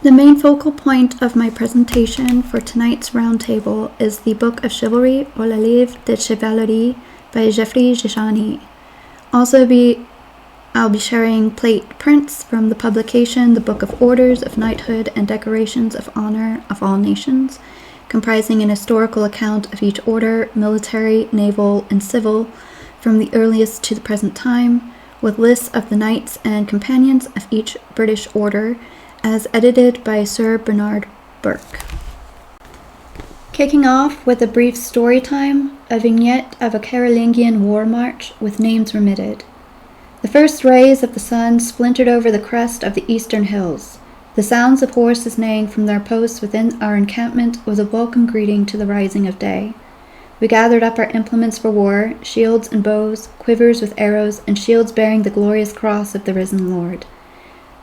The main focal point of my presentation for tonight's roundtable is the book of Chivalry, or Le Livre de Chivalry, by Chivalry Jejani. I'll be sharing plate prints from the publication The Book of Orders of Knighthood and Decorations of Honor of All Nations, comprising an historical account of each order, military, naval, and civil, from the earliest to the present time, with lists of the knights and companions of each British order, as edited by Sir Bernard Burke. Kicking off with a brief story time, a vignette of a Carolingian war march with names remitted. The first rays of the sun splintered over the crest of the eastern hills. The sounds of horses neighing from their posts within our encampment was a welcome greeting to the rising of day. We gathered up our implements for war, shields and bows, quivers with arrows, and shields bearing the glorious cross of the risen Lord.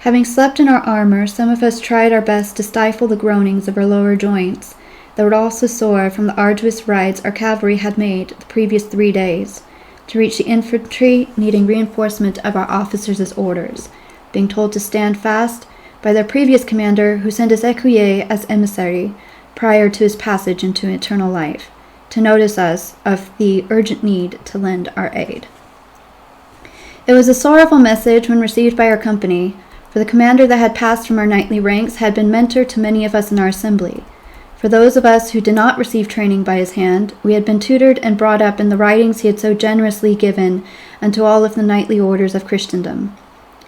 Having slept in our armor, some of us tried our best to stifle the groanings of our lower joints that were also sore from the arduous rides our cavalry had made the previous 3 days, to reach the infantry needing reinforcement of our officers' orders, being told to stand fast by their previous commander who sent his écuyer as emissary prior to his passage into eternal life, to notice us of the urgent need to lend our aid. It was a sorrowful message when received by our company, for the commander that had passed from our knightly ranks had been mentor to many of us in our assembly. For those of us who did not receive training by his hand, we had been tutored and brought up in the writings he had so generously given unto all of the knightly orders of Christendom.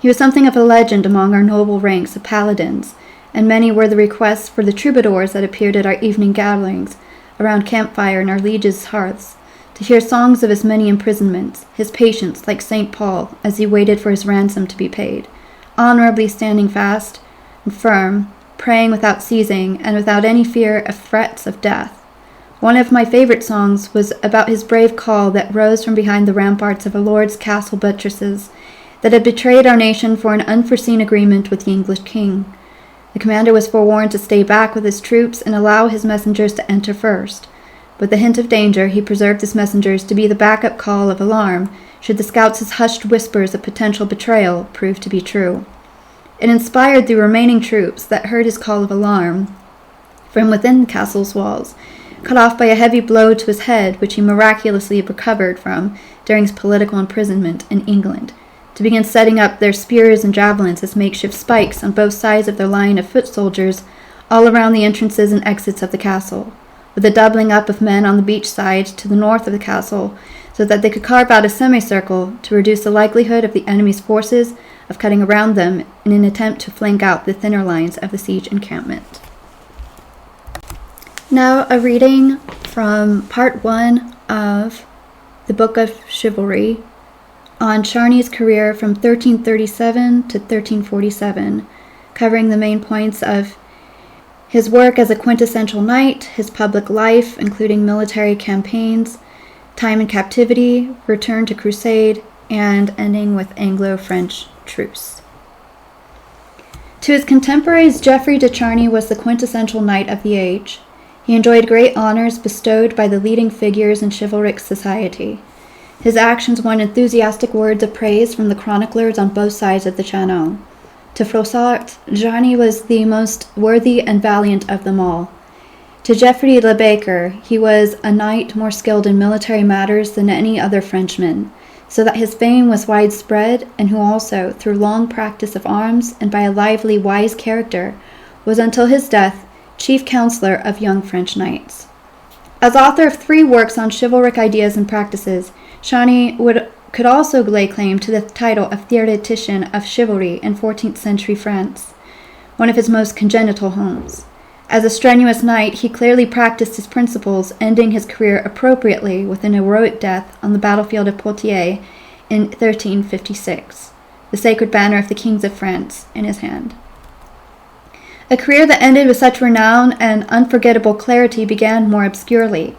He was something of a legend among our noble ranks of paladins, and many were the requests for the troubadours that appeared at our evening gatherings around campfire in our lieges' hearths, to hear songs of his many imprisonments, his patience like St. Paul as he waited for his ransom to be paid, honorably standing fast and firm, praying without ceasing, and without any fear of threats of death. One of my favorite songs was about his brave call that rose from behind the ramparts of our Lord's castle buttresses that had betrayed our nation for an unforeseen agreement with the English king. The commander was forewarned to stay back with his troops and allow his messengers to enter first. With the hint of danger, he preserved his messengers to be the backup call of alarm should the scouts' hushed whispers of potential betrayal prove to be true. It inspired the remaining troops that heard his call of alarm from within the castle's walls, cut off by a heavy blow to his head which he miraculously recovered from during his political imprisonment in England, to begin setting up their spears and javelins as makeshift spikes on both sides of their line of foot soldiers all around the entrances and exits of the castle, with a doubling up of men on the beach side to the north of the castle, so that they could carve out a semicircle to reduce the likelihood of the enemy's forces of cutting around them in an attempt to flank out the thinner lines of the siege encampment. Now a reading from part 1 of the Book of Chivalry on Charney's career from 1337 to 1347, covering the main points of his work as a quintessential knight, his public life, including military campaigns, time in captivity, return to crusade, and ending with Anglo-French truce. To his contemporaries, Geoffrey de Charny was the quintessential knight of the age. He enjoyed great honors bestowed by the leading figures in chivalric society. His actions won enthusiastic words of praise from the chroniclers on both sides of the Channel. To Froissart, Charny was the most worthy and valiant of them all. To Geoffrey le Baker, he was a knight more skilled in military matters than any other Frenchman, so that his fame was widespread, and who also, through long practice of arms and by a lively, wise character, was until his death chief counselor of young French knights. As author of 3 works on chivalric ideas and practices, Charny could also lay claim to the title of theoretician of chivalry in 14th century France, one of his most congenital homes. As a strenuous knight, he clearly practiced his principles, ending his career appropriately with an heroic death on the battlefield of Poitiers in 1356, the sacred banner of the kings of France in his hand. A career that ended with such renown and unforgettable clarity began more obscurely.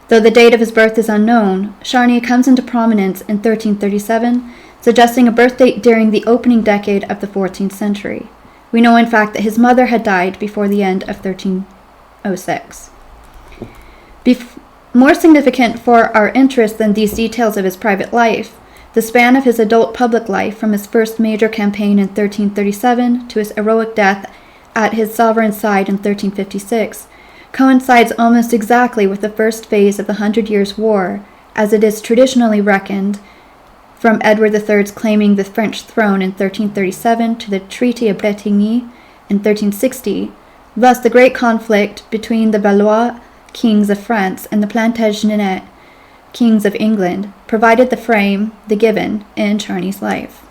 Though the date of his birth is unknown, Charny comes into prominence in 1337, suggesting a birth date during the opening decade of the 14th century. We know, in fact, that his mother had died before the end of 1306. More significant for our interest than these details of his private life, the span of his adult public life from his first major campaign in 1337 to his heroic death at his sovereign's side in 1356, coincides almost exactly with the first phase of the Hundred Years' War, as it is traditionally reckoned, from Edward III's claiming the French throne in 1337 to the Treaty of Bretigny in 1360, thus the great conflict between the Valois kings of France and the Plantagenet kings of England provided the frame, the given, in Charny's life.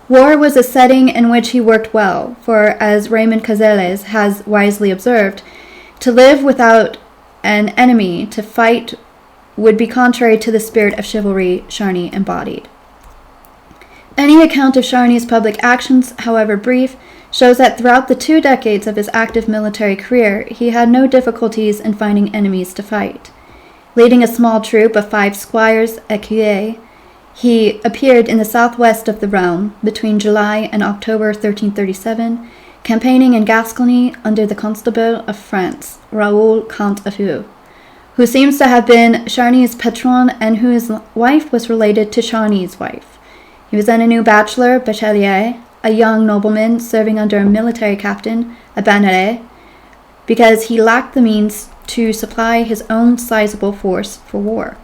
War was a setting in which he worked well, for, as Raymond Cazeles has wisely observed, to live without an enemy to fight would be contrary to the spirit of chivalry Charny embodied. Any account of Charny's public actions, however brief, shows that throughout the 2 decades of his active military career, he had no difficulties in finding enemies to fight. Leading a small troop of 5 squires, écuyers, he appeared in the southwest of the realm between July and October 1337, campaigning in Gascony under the Constable of France, Raoul Count of Eu, who seems to have been Charny's patron and whose wife was related to Charny's wife. He was then a new bachelor, bachelier, a young nobleman serving under a military captain, a banneret, because he lacked the means to supply his own sizable force for war.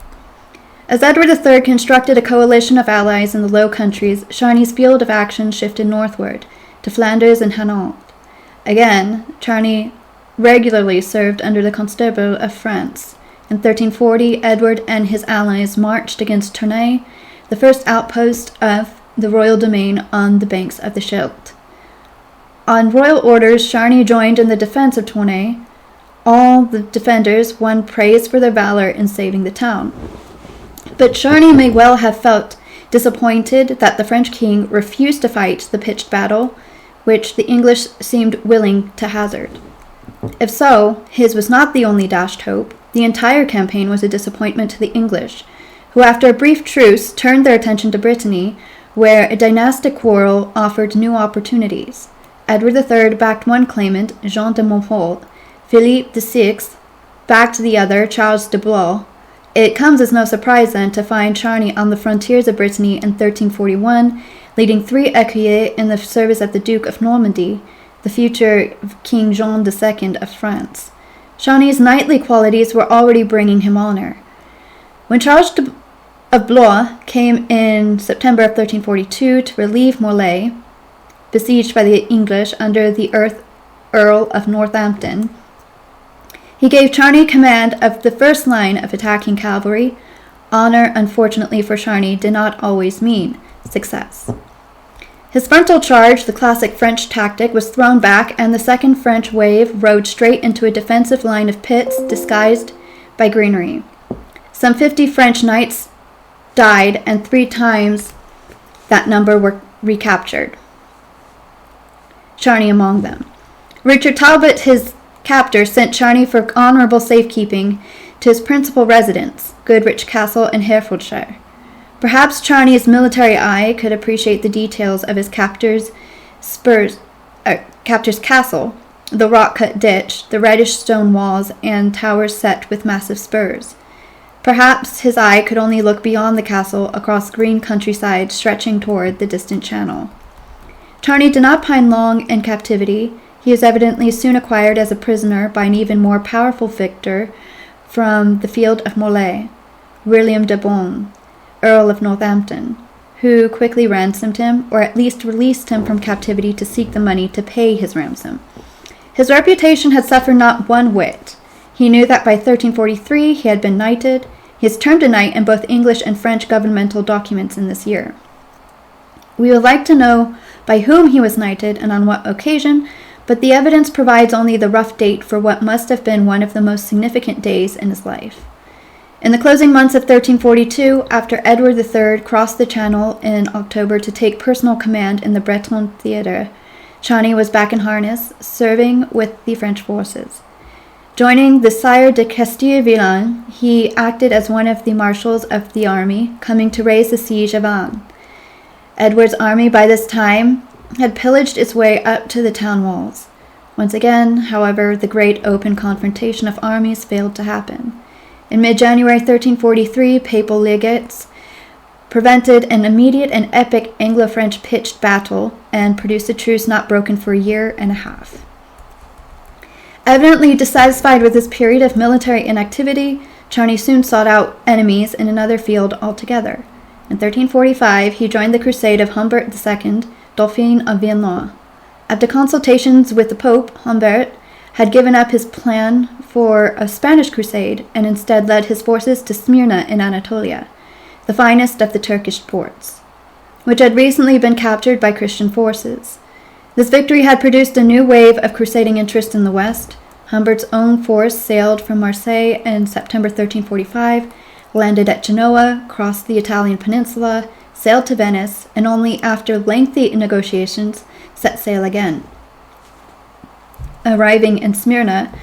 As Edward III constructed a coalition of allies in the Low Countries, Charny's field of action shifted northward, to Flanders and Hainault. Again, Charny regularly served under the Constable of France. In 1340, Edward and his allies marched against Tournai, the first outpost of the royal domain on the banks of the Scheldt. On royal orders, Charny joined in the defense of Tournai. All the defenders won praise for their valor in saving the town. But Charny may well have felt disappointed that the French king refused to fight the pitched battle, which the English seemed willing to hazard. If so, his was not the only dashed hope. The entire campaign was a disappointment to the English, who after a brief truce turned their attention to Brittany, where a dynastic quarrel offered new opportunities. Edward III backed one claimant, Jean de Montfort. Philippe VI backed the other, Charles de Blois. It comes as no surprise, then, to find Charny on the frontiers of Brittany in 1341, leading 3 écuyers in the service of the Duke of Normandy, the future King Jean II of France. Charny's knightly qualities were already bringing him honor. When Charles of Blois came in September of 1342 to relieve Morlaix, besieged by the English under the Earl of Northampton, he gave Charny command of the first line of attacking cavalry. Honor, unfortunately for Charny, did not always mean success. His frontal charge, the classic French tactic, was thrown back, and the second French wave rode straight into a defensive line of pits disguised by greenery. Some 50 French knights died, and 3 times that number were recaptured, Charny among them. Richard Talbot, his captor, sent Charny for honorable safekeeping to his principal residence, Goodrich Castle in Herefordshire. Perhaps Charny's military eye could appreciate the details of his captor's castle, the rock-cut ditch, the reddish stone walls, and towers set with massive spurs. Perhaps his eye could only look beyond the castle across green countryside stretching toward the distant channel. Charny did not pine long in captivity. He is evidently soon acquired as a prisoner by an even more powerful victor from the field of Morlaix, William de Beaune, Earl of Northampton, who quickly ransomed him, or at least released him from captivity to seek the money to pay his ransom. His reputation had suffered not one whit. He knew that by 1343 he had been knighted. He is termed a knight in both English and French governmental documents in this year. We would like to know by whom he was knighted and on what occasion, but the evidence provides only the rough date for what must have been one of the most significant days in his life. In the closing months of 1342, after Edward III crossed the Channel in October to take personal command in the Breton theatre, Charny was back in harness, serving with the French forces. Joining the Sire de Castille-Villain, he acted as one of the marshals of the army, coming to raise the siege of Vannes. Edward's army by this time had pillaged its way up to the town walls. Once again, however, the great open confrontation of armies failed to happen. In mid-January 1343, papal legates prevented an immediate and epic Anglo-French pitched battle, and produced a truce not broken for a year and a half. Evidently dissatisfied with this period of military inactivity, Charny soon sought out enemies in another field altogether. In 1345, he joined the crusade of Humbert II, Dauphin of Viennois. After consultations with the Pope, Humbert had given up his plan for a Spanish crusade and instead led his forces to Smyrna in Anatolia, the finest of the Turkish ports, which had recently been captured by Christian forces. This victory had produced a new wave of crusading interest in the West. Humbert's own force sailed from Marseille in September 1345, landed at Genoa, crossed the Italian peninsula, sailed to Venice, and only after lengthy negotiations set sail again. Arriving in Smyrna,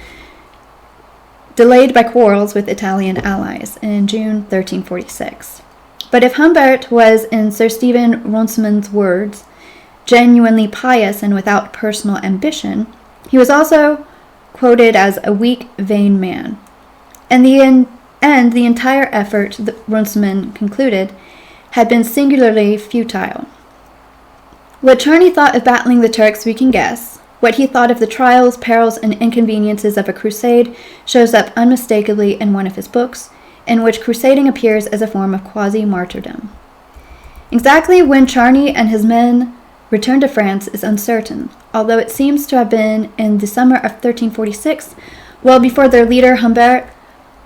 delayed by quarrels with Italian allies in June 1346. But if Humbert was, in Sir Stephen Runciman's words, genuinely pious and without personal ambition, he was also quoted as a weak, vain man. In the end, the entire effort, Runciman concluded, had been singularly futile. What Charny thought of battling the Turks we can guess. What he thought of the trials, perils, and inconveniences of a crusade shows up unmistakably in one of his books, in which crusading appears as a form of quasi-martyrdom. Exactly when Charny and his men returned to France is uncertain, although it seems to have been in the summer of 1346, well before their leader Humbert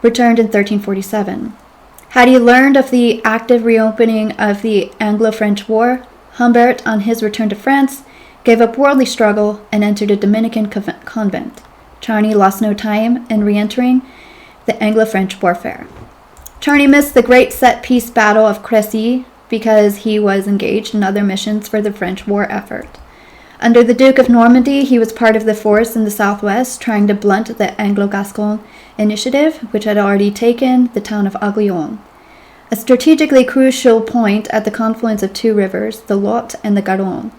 returned in 1347. Had he learned of the active reopening of the Anglo-French War, Humbert, on his return to France, gave up worldly struggle and entered a Dominican convent. Charny lost no time in re-entering the Anglo-French warfare. Charny missed the great set-piece battle of Crécy because he was engaged in other missions for the French war effort. Under the Duke of Normandy, he was part of the force in the southwest trying to blunt the Anglo-Gascon initiative, which had already taken the town of Aiguillon, a strategically crucial point at the confluence of two rivers, the Lot and the Garonne.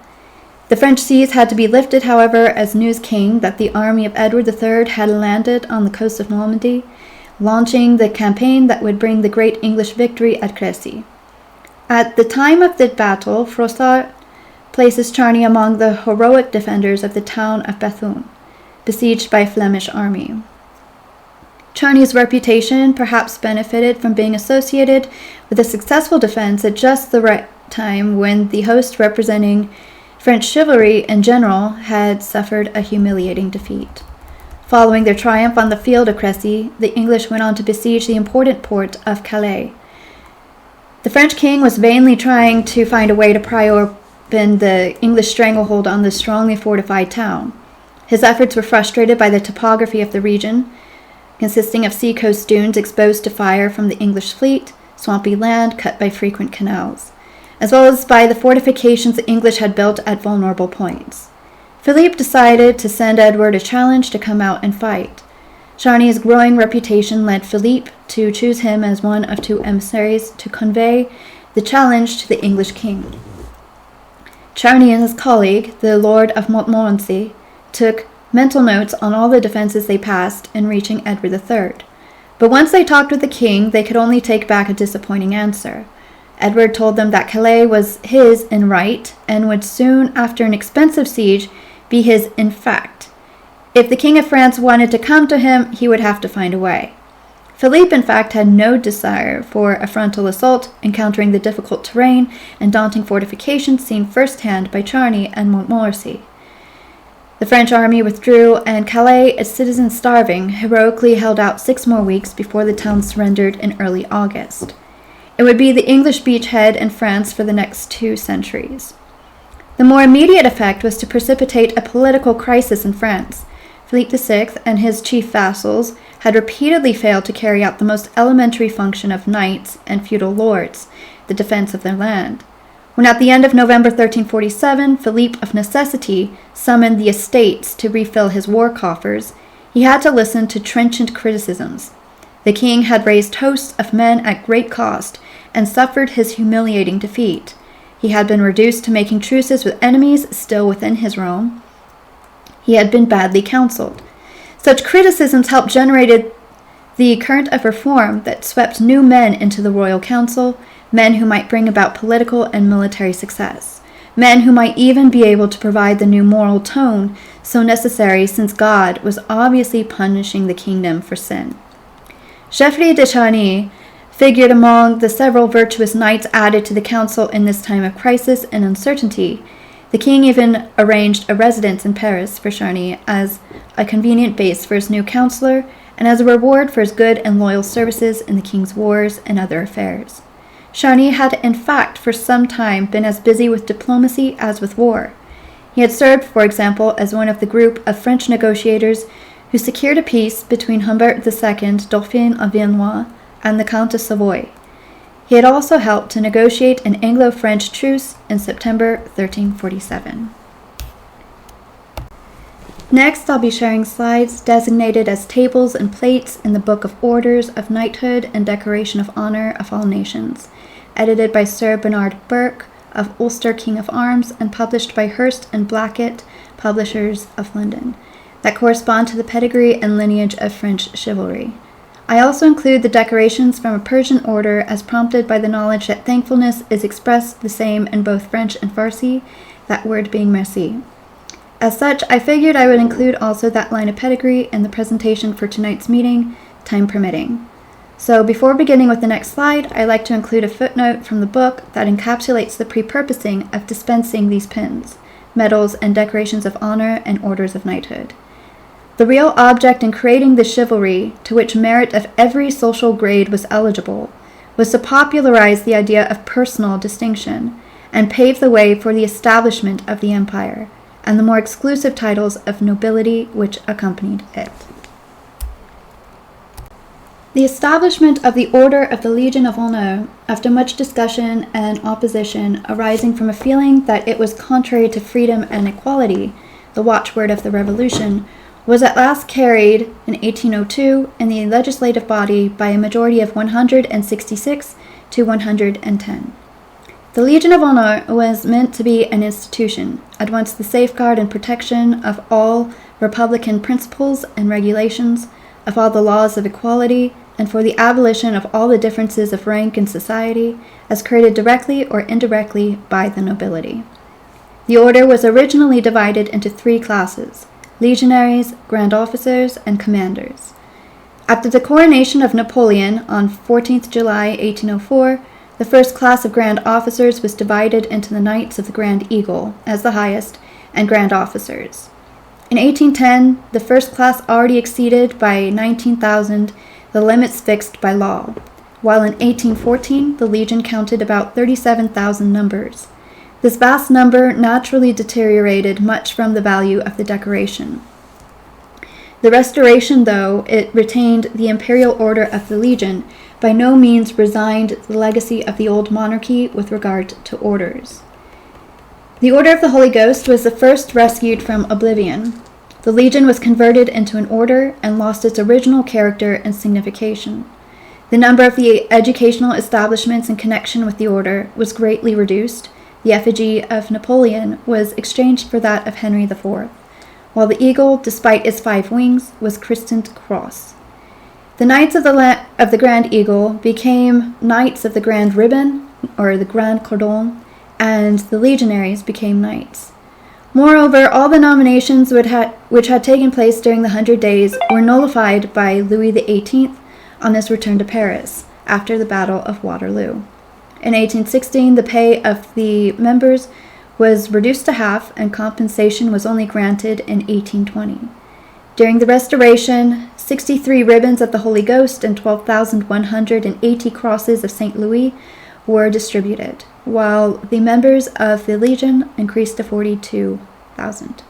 The French seas had to be lifted, however, as news came that the army of Edward III had landed on the coast of Normandy, launching the campaign that would bring the great English victory at Crécy. At the time of the battle, Froissart places Charny among the heroic defenders of the town of Bethune, besieged by a Flemish army. Charny's reputation perhaps benefited from being associated with a successful defense at just the right time when the host representing French chivalry in general had suffered a humiliating defeat. Following their triumph on the field of Crécy, the English went on to besiege the important port of Calais. The French king was vainly trying to find a way to pry open the English stranglehold on this strongly fortified town. His efforts were frustrated by the topography of the region, consisting of seacoast dunes exposed to fire from the English fleet, swampy land cut by frequent canals, as well as by the fortifications the English had built at vulnerable points. Philippe decided to send Edward a challenge to come out and fight. Charny's growing reputation led Philippe to choose him as one of two emissaries to convey the challenge to the English king. Charny and his colleague, the Lord of Montmorency, took mental notes on all the defenses they passed in reaching Edward III. But once they talked with the king, they could only take back a disappointing answer. Edward told them that Calais was his in right and would soon, after an expensive siege, be his in fact. If the King of France wanted to come to him, he would have to find a way. Philippe, in fact, had no desire for a frontal assault, encountering the difficult terrain and daunting fortifications seen firsthand by Charny and Montmorency. The French army withdrew, and Calais, its citizens starving, heroically held out 6 more weeks before the town surrendered in early August. It would be the English beachhead in France for the next 2 centuries. The more immediate effect was to precipitate a political crisis in France. Philippe VI and his chief vassals had repeatedly failed to carry out the most elementary function of knights and feudal lords, the defense of their land. When at the end of November 1347, Philippe of necessity summoned the estates to refill his war coffers, he had to listen to trenchant criticisms. The king had raised hosts of men at great cost and suffered his humiliating defeat. He had been reduced to making truces with enemies still within his realm. He had been badly counseled. Such criticisms helped generate the current of reform that swept new men into the royal council, men who might bring about political and military success, men who might even be able to provide the new moral tone so necessary since God was obviously punishing the kingdom for sin. Chivalry de Charny figured among the several virtuous knights added to the council in this time of crisis and uncertainty. The king even arranged a residence in Paris for Charny as a convenient base for his new counselor and as a reward for his good and loyal services in the king's wars and other affairs. Charny had in fact for some time been as busy with diplomacy as with war. He had served, for example, as one of the group of French negotiators who secured a peace between Humbert II, Dauphin of Viennois, and the Count of Savoy. He had also helped to negotiate an Anglo-French truce in September 1347. Next, I'll be sharing slides designated as tables and plates in the Book of Orders of Knighthood and Decoration of Honor of All Nations, edited by Sir Bernard Burke of Ulster King of Arms and published by Hurst and Blackett, publishers of London, that correspond to the pedigree and lineage of French chivalry. I also include the decorations from a Persian order as prompted by the knowledge that thankfulness is expressed the same in both French and Farsi, that word being merci. As such, I figured I would include also that line of pedigree in the presentation for tonight's meeting, time permitting. So before beginning with the next slide, I'd like to include a footnote from the book that encapsulates the pre-purposing of dispensing these pins, medals, and decorations of honor and orders of knighthood. The real object in creating the chivalry, to which merit of every social grade was eligible, was to popularize the idea of personal distinction and pave the way for the establishment of the empire and the more exclusive titles of nobility which accompanied it. The establishment of the Order of the Legion of Honor, after much discussion and opposition arising from a feeling that it was contrary to freedom and equality, the watchword of the Revolution, was at last carried in 1802 in the legislative body by a majority of 166 to 110. The Legion of Honor was meant to be an institution, at once the safeguard and protection of all republican principles and regulations, of all the laws of equality, and for the abolition of all the differences of rank in society, as created directly or indirectly by the nobility. The order was originally divided into 3 classes: legionaries, grand officers, and commanders. After the coronation of Napoleon on 14th July 1804, the first class of grand officers was divided into the Knights of the Grand Eagle, as the highest, and grand officers. In 1810, the first class already exceeded by 19,000 the limits fixed by law, while in 1814 the Legion counted about 37,000 numbers. This vast number naturally deteriorated much from the value of the decoration. The Restoration, though it retained the imperial order of the Legion, by no means resigned the legacy of the old monarchy with regard to orders. The Order of the Holy Ghost was the first rescued from oblivion. The Legion was converted into an order and lost its original character and signification. The number of the educational establishments in connection with the order was greatly reduced. The effigy of Napoleon was exchanged for that of Henry IV, while the eagle, despite its 5 wings, was christened Cross. The Knights of the Grand Eagle became Knights of the Grand Ribbon, or the Grand Cordon, and the Legionaries became Knights. Moreover, all the nominations which had taken place during the 100 Days were nullified by Louis XVIII on his return to Paris, after the Battle of Waterloo. In 1816, the pay of the members was reduced to half, and compensation was only granted in 1820. During the Restoration, 63 ribbons of the Holy Ghost and 12,180 crosses of St. Louis were distributed, while the members of the Legion increased to 42,000.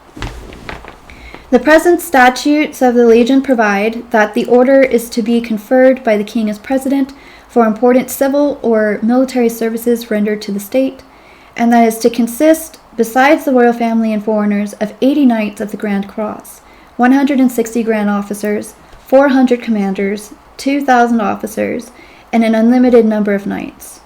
The present statutes of the Legion provide that the order is to be conferred by the King as President for important civil or military services rendered to the state, and that is to consist, besides the royal family and foreigners, of 80 Knights of the Grand Cross, 160 Grand Officers, 400 Commanders, 2,000 officers, and an unlimited number of Knights.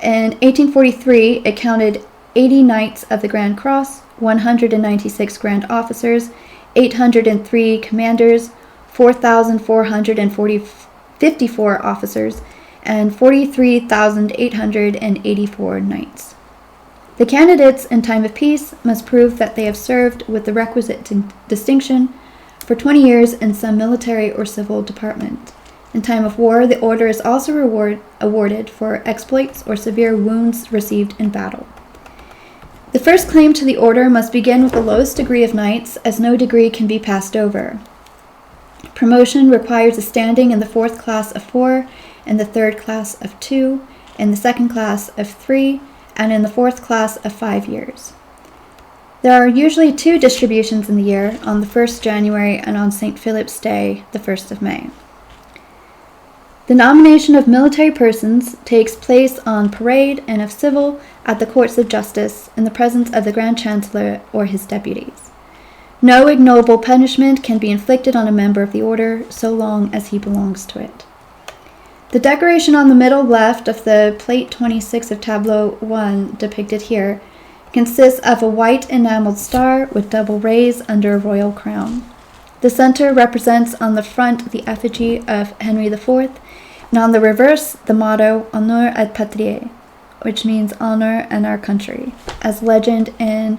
In 1843, it counted 80 Knights of the Grand Cross, 196 Grand Officers, 803 Commanders, 4,445 54 officers, and 43,884 knights. The candidates in time of peace must prove that they have served with the requisite distinction for 20 years in some military or civil department. In time of war, the order is also awarded for exploits or severe wounds received in battle. The first claim to the order must begin with the lowest degree of knights, as no degree can be passed over. Promotion requires a standing in the 4th class of 4, in the 3rd class of 2, in the 2nd class of 3, and in the 4th class of 5 years. There are usually 2 distributions in the year, on the 1st January and on St. Philip's Day, the 1st of May. The nomination of military persons takes place on parade, and of civil at the courts of justice in the presence of the Grand Chancellor or his deputies. No ignoble punishment can be inflicted on a member of the order so long as he belongs to it. The decoration on the middle left of the plate 26 of tableau 1 depicted here consists of a white enameled star with double rays under a royal crown. The center represents on the front the effigy of Henry IV, and on the reverse the motto Honneur et Patrie, which means honor and our country, as legend in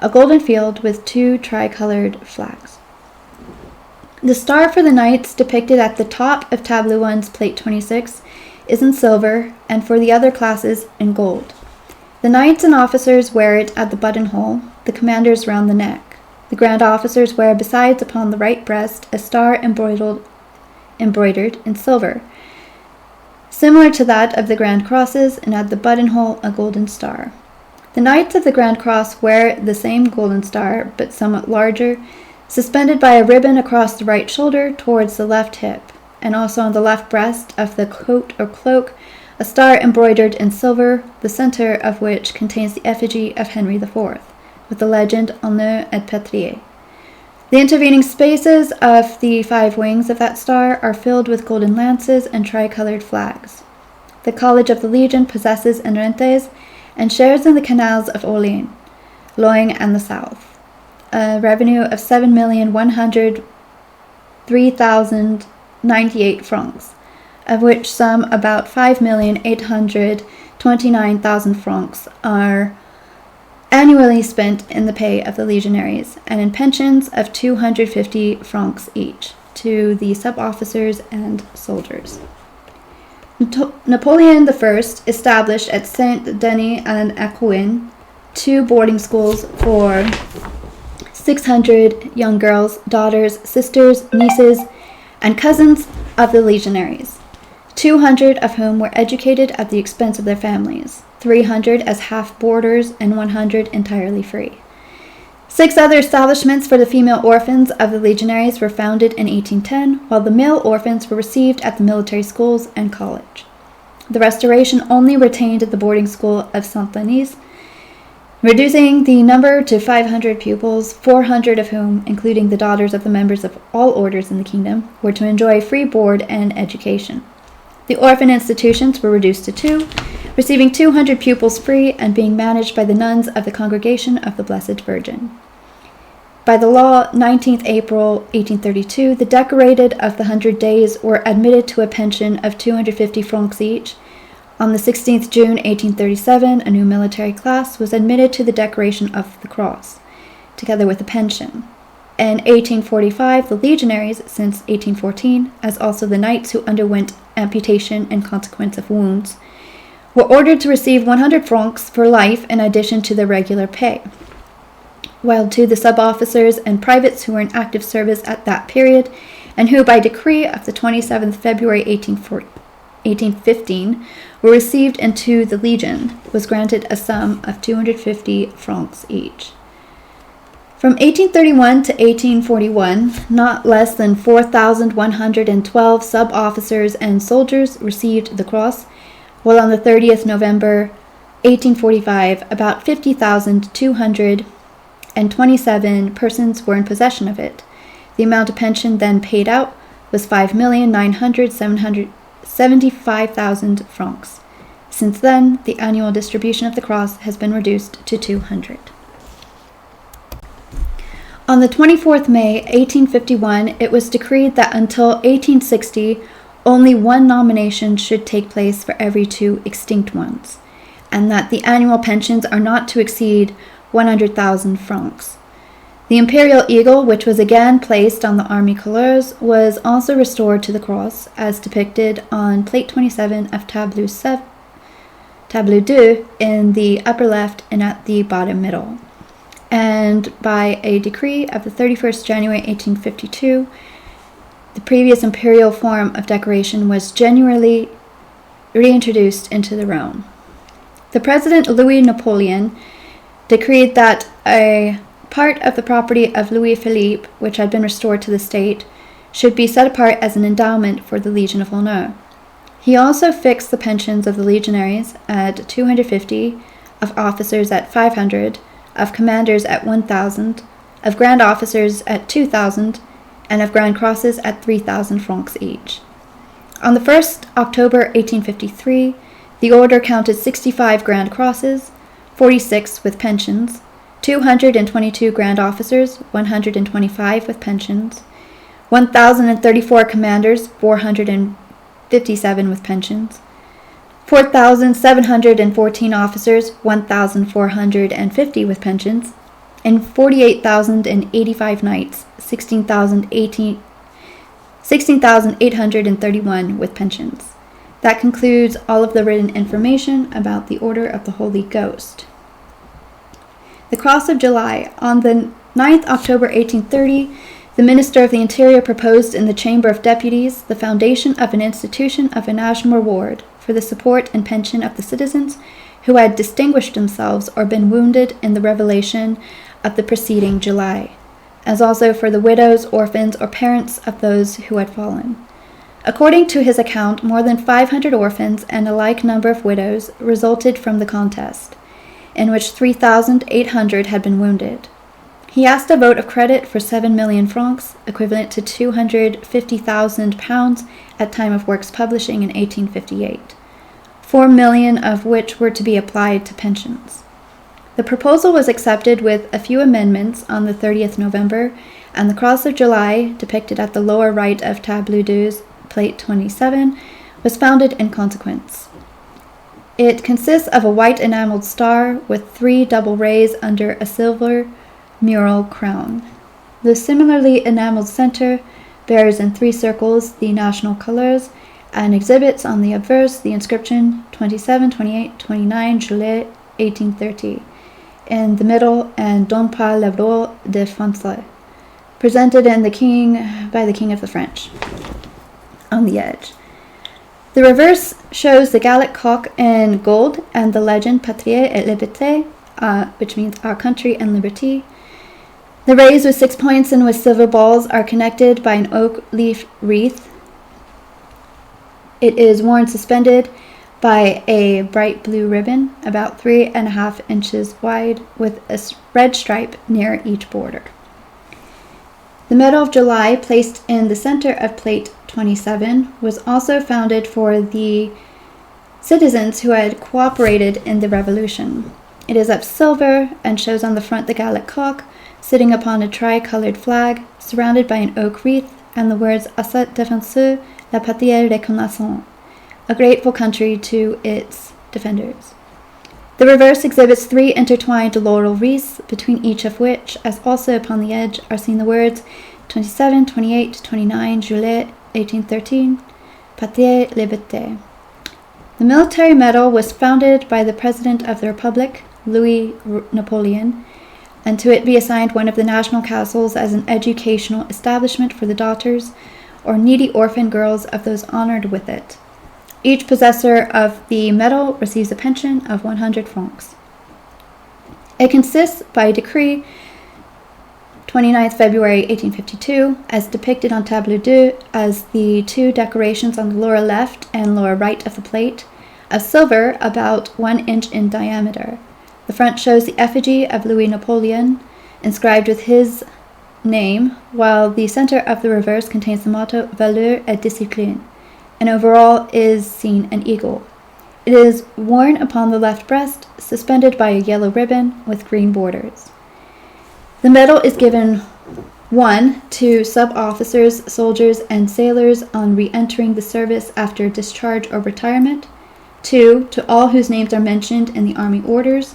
a golden field with 2 tricolored flags. The star for the knights depicted at the top of tableau 1's plate 26 is in silver, and for the other classes in gold. The knights and officers wear it at the buttonhole, the commanders round the neck. The grand officers wear besides upon the right breast a star embroidered in silver, similar to that of the Grand Crosses, and at the buttonhole a golden star. The Knights of the Grand Cross wear the same golden star, but somewhat larger, suspended by a ribbon across the right shoulder towards the left hip, and also on the left breast of the coat or cloak, a star embroidered in silver, the center of which contains the effigy of Henry IV, with the legend Honneur et Patrie. The intervening spaces of the 5 wings of that star are filled with golden lances and tricolored flags. The College of the Legion possesses enrentes and shares in the canals of Orléans, Loing, and the South, a revenue of 7,103,098 francs, of which some about 5,829,000 francs are annually spent in the pay of the legionaries, and in pensions of 250 francs each to the sub-officers and soldiers. Napoleon I established at Saint-Denis and Aquin 2 boarding schools for 600 young girls, daughters, sisters, nieces, and cousins of the legionaries, 200 of whom were educated at the expense of their families, 300 as half-boarders, and 100 entirely free. 6 other establishments for the female orphans of the legionaries were founded in 1810, while the male orphans were received at the military schools and college. The Restoration only retained the boarding school of Saint-Denis, reducing the number to 500 pupils, 400 of whom, including the daughters of the members of all orders in the kingdom, were to enjoy free board and education. The orphan institutions were reduced to 2, receiving 200 pupils free and being managed by the nuns of the Congregation of the Blessed Virgin. By the law 19th April 1832, the decorated of the 100 days were admitted to a pension of 250 francs each. On the 16th June 1837, a new military class was admitted to the decoration of the cross, together with a pension. In 1845, the legionaries, since 1814, as also the knights who underwent amputation in consequence of wounds, were ordered to receive 100 francs for life in addition to their regular pay, while to the sub-officers and privates who were in active service at that period, and who by decree of the 27th February 1815 were received into the Legion, was granted a sum of 250 francs each. From 1831 to 1841, not less than 4,112 sub-officers and soldiers received the cross, while on the 30th November 1845, about 50,227 persons were in possession of it. The amount of pension then paid out was 5,975,000 francs. Since then, the annual distribution of the cross has been reduced to 200. On the 24th May 1851, it was decreed that until 1860, only one nomination should take place for every 2 extinct ones, and that the annual pensions are not to exceed 100,000 francs. The imperial eagle, which was again placed on the army couleurs, was also restored to the cross, as depicted on plate 27 of tableau 2 in the upper left and at the bottom middle. And by a decree of the 31st January 1852, the previous imperial form of decoration was genuinely reintroduced into the Rhone. The President Louis Napoleon decreed that a part of the property of Louis Philippe, which had been restored to the state, should be set apart as an endowment for the Legion of Honor. He also fixed the pensions of the legionaries at 250, of officers at 500, of commanders at 1,000, of grand officers at 2,000, and of grand crosses at 3,000 francs each. On the 1st October 1853, the order counted 65 grand crosses, 46 with pensions, 222 grand officers, 125 with pensions, 1,034 commanders, 457 with pensions, 4,714 officers, 1,450 with pensions, and 48,085 knights, 16,831 with pensions. That concludes all of the written information about the Order of the Holy Ghost. The Cross of July. On the 9th October 1830, the Minister of the Interior proposed in the Chamber of Deputies the foundation of an institution of a national reward for the support and pension of the citizens who had distinguished themselves or been wounded in the revelation of the preceding July, as also for the widows, orphans, or parents of those who had fallen. According to his account, more than 500 orphans and a like number of widows resulted from the contest, in which 3,800 had been wounded. He asked a vote of credit for 7 million francs, equivalent to £250,000 at time of works publishing in 1858, 4 million of which were to be applied to pensions. The proposal was accepted with a few amendments on the 30th November, and the Cross of July, depicted at the lower right of Tableau 2's plate 27, was founded in consequence. It consists of a white enameled star with 3 double rays under a silver mural crown. The similarly enameled center bears in 3 circles the national colors and exhibits on the obverse the inscription 27, 28, 29 Juillet 1830 in the middle, and Don par le roi de France, presented by the King of the French, on the edge. The reverse shows the Gallic cock in gold and the legend Patrie et Liberté, which means our country and liberty. The rays with 6 points and with silver balls are connected by an oak leaf wreath. It is worn suspended by a bright blue ribbon, about 3.5 inches wide, with a red stripe near each border. The Medal of July, placed in the center of plate 27, was also founded for the citizens who had cooperated in the revolution. It is of silver and shows on the front the Gallic cock, sitting upon a tri-colored flag, surrounded by an oak wreath, and the words "À cette défenseur, la patrie reconnaissante," a grateful country to its defenders. The reverse exhibits 3 intertwined laurel wreaths, between each of which, as also upon the edge, are seen the words 27, 28, 29 Juillet 1813, Patrie Liberté. The military medal was founded by the President of the Republic, Louis Napoleon, and to it be assigned one of the national castles as an educational establishment for the daughters or needy orphan girls of those honored with it. Each possessor of the medal receives a pension of 100 francs. It consists, by decree 29th February 1852, as depicted on Tableau 2, as the 2 decorations on the lower left and lower right of the plate, of silver about 1 inch in diameter. The front shows the effigy of Louis Napoleon, inscribed with his name, while the center of the reverse contains the motto Valeur et Discipline, and overall is seen an eagle. It is worn upon the left breast, suspended by a yellow ribbon with green borders. The medal is given 1. To sub-officers, soldiers, and sailors on re-entering the service after discharge or retirement. 2. To all whose names are mentioned in the army orders.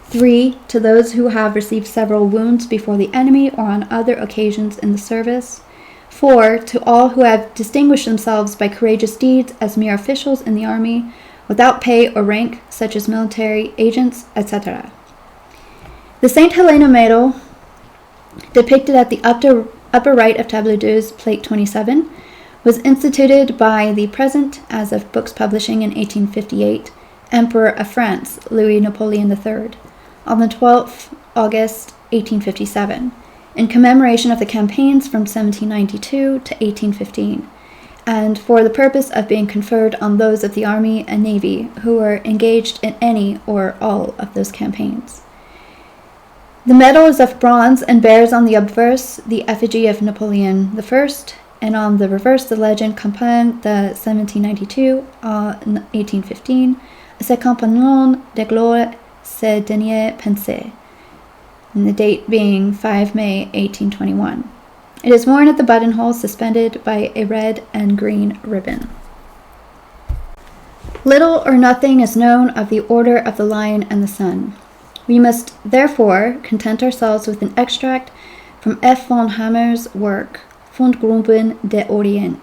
3. To those who have received several wounds before the enemy or on other occasions in the service. 4. To all who have distinguished themselves by courageous deeds as mere officials in the army, without pay or rank, such as military agents, etc. The St. Helena medal, depicted at the upper right of Tableau 2's plate 27, was instituted by the present, as of books publishing in 1858, Emperor of France, Louis Napoleon III, on the 12th August 1857, in commemoration of the campaigns from 1792 to 1815, and for the purpose of being conferred on those of the Army and Navy who were engaged in any or all of those campaigns. The medal is of bronze and bears on the obverse the effigy of Napoleon I, and on the reverse the legend Campagne de 1792 à 1815, ses compagnons de gloire, ses derniers pensées, and the date being 5 May 1821. It is worn at the buttonhole suspended by a red and green ribbon. Little or nothing is known of the Order of the Lion and the Sun. We must, therefore, content ourselves with an extract from F. von Hammer's work, Fundgruppen des Orient,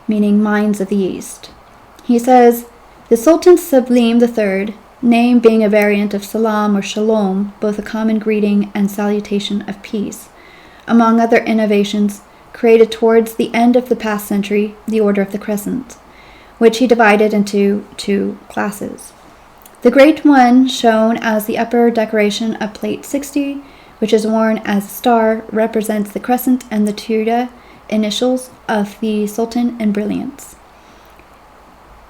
meaning Minds of the East. He says, the Sultan Sublime III, name being a variant of salam or shalom, both a common greeting and salutation of peace, among other innovations, created towards the end of the past century the Order of the Crescent, which he divided into 2 classes. The great one, shown as the upper decoration of plate 60, which is worn as a star, represents the crescent and the Tuda initials of the Sultan in brilliance.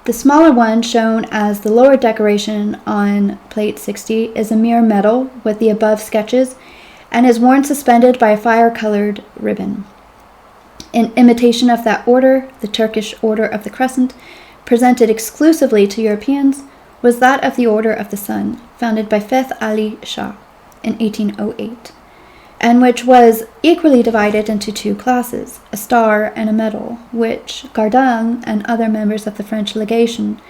The smaller one, shown as the lower decoration on plate 60, is a mere medal with the above sketches and is worn suspended by a fire-colored ribbon. In imitation of that order, the Turkish Order of the Crescent, presented exclusively to Europeans, was that of the Order of the Sun, founded by 5th Ali Shah in 1808, and which was equally divided into 2 classes, a star and a medal, which Gardin and other members of the French legation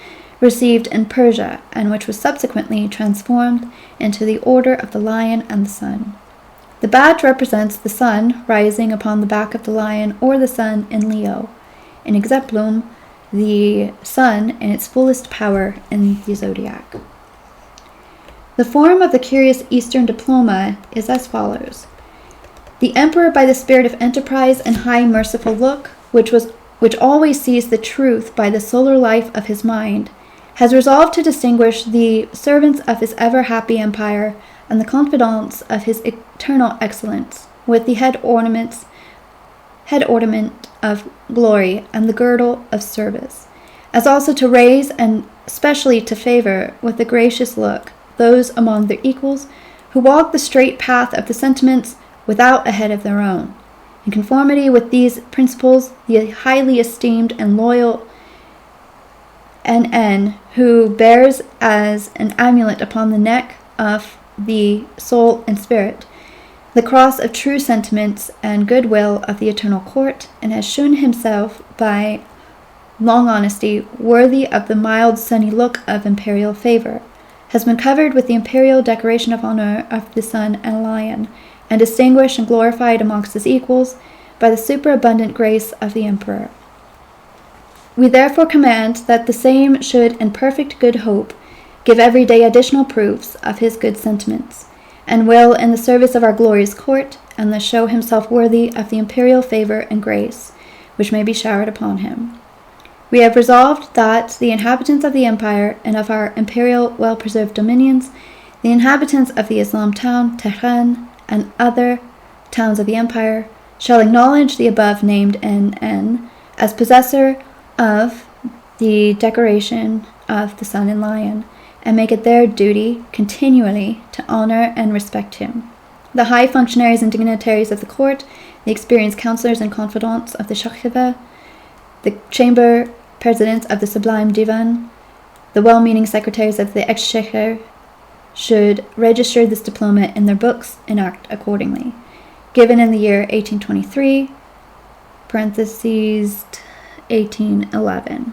received in Persia, and which was subsequently transformed into the Order of the Lion and the Sun. The badge represents the sun rising upon the back of the lion or the sun in Leo, in exemplum, the sun in its fullest power in the zodiac. The form of the curious Eastern diploma is as follows. The emperor, by the spirit of enterprise and high merciful look, which always sees the truth by the solar life of his mind, has resolved to distinguish the servants of his ever happy empire and the confidants of his eternal excellence with the head ornament of glory and the girdle of service, as also to raise and specially to favor with a gracious look those among their equals who walk the straight path of the sentiments without a head of their own. In conformity with these principles, the highly esteemed and loyal N.N., who bears as an amulet upon the neck of the soul and spirit the cross of true sentiments and goodwill of the eternal court, and has shewn himself by long honesty worthy of the mild sunny look of imperial favor, has been covered with the imperial decoration of honor of the sun and lion, and distinguished and glorified amongst his equals by the superabundant grace of the emperor. We therefore command that the same should in perfect good hope give every day additional proofs of his good sentiments, and will, in the service of our glorious court, and thus show himself worthy of the imperial favor and grace which may be showered upon him. We have resolved that the inhabitants of the empire and of our imperial well-preserved dominions, the inhabitants of the Islam town, Tehran, and other towns of the empire, shall acknowledge the above-named N.N. as possessor of the decoration of the sun and lion, and make it their duty continually to honor and respect him. The high functionaries and dignitaries of the court, the experienced counselors and confidants of the Shakhiva, the chamber presidents of the Sublime Divan, the well-meaning secretaries of the Exchequer, should register this diploma in their books and act accordingly. given in the year 1823, parentheses, 1811.